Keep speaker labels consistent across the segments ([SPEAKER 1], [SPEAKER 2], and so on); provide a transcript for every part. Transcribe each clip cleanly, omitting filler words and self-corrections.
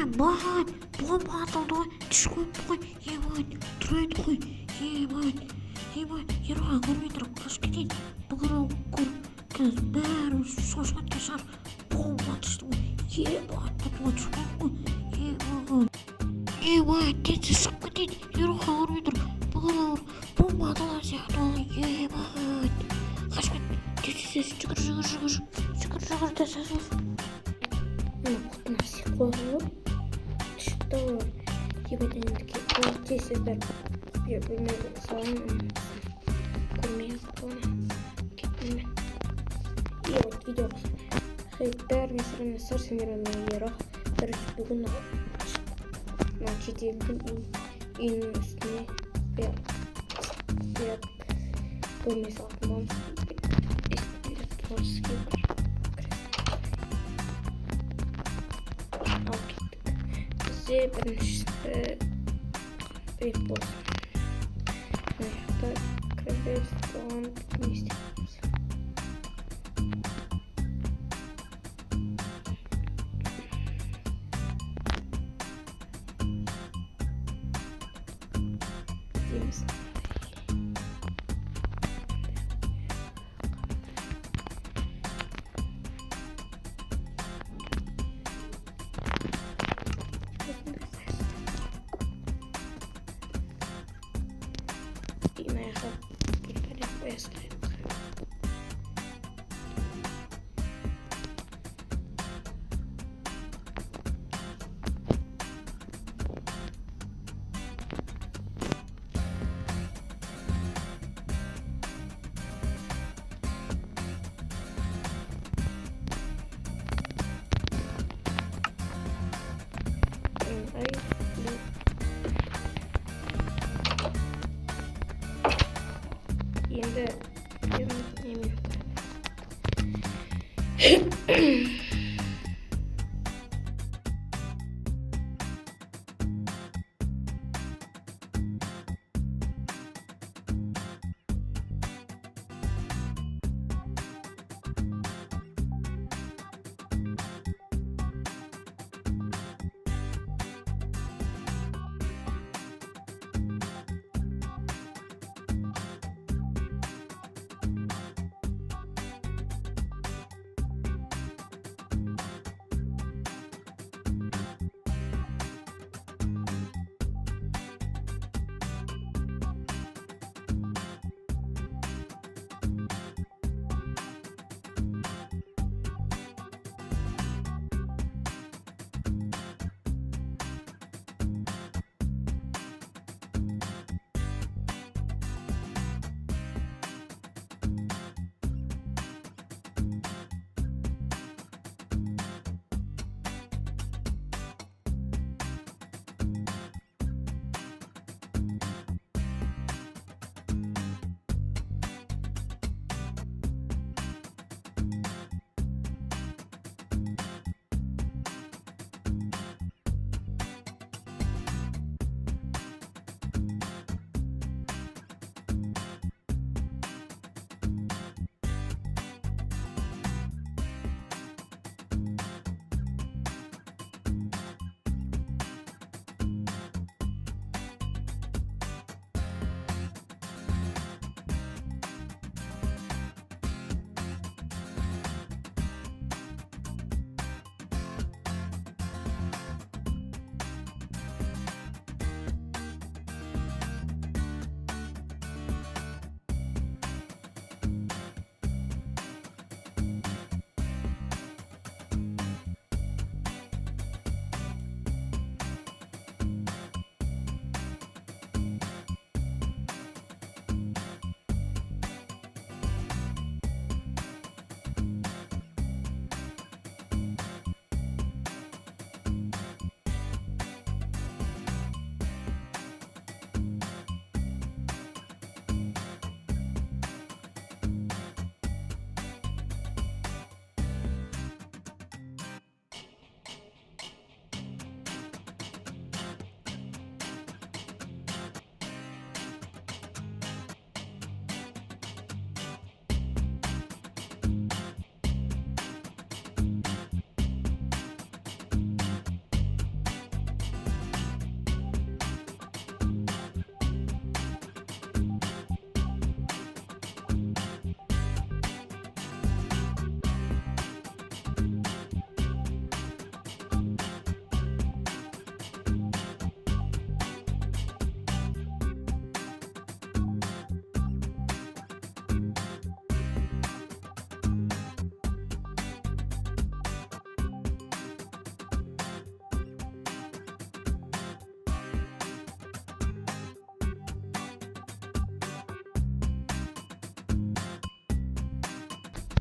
[SPEAKER 1] Ебать, бомба атылды ғой, түш көп қой, ебать, тұрайды ғой, ебать, еруға көрмей тұрып, қашып кетейін, бұғырау көр, қазір бәрі шошқан кешар, бомба түсті ғой, ебать, бұтыға түшкен ғой, ебать, тетсе шығып кетейін, еруға көрмей тұрып, бұғырау бомба атылған сияқты ғой, ебать, қашып кет, тетсе, жүгір, тетсе, құтына сек қойғылып, түшіпті олар. Ебет әнендіке олар тесіз бір бөлмеге салайын, көрмей қойына кеттім мен. Вот видео бәрі месіріне сарсенерінің ерақ бір бүгін Жителдің үйінің үстіне бөлме салатын боламыз. Бізде біріншісі рет болсын. Мына жақта кіреберіс болған не істейміз. Дейміз. Енді немен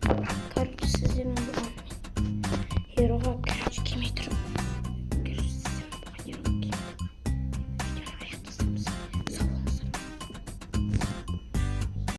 [SPEAKER 1] Короче, сіздермен болған еруға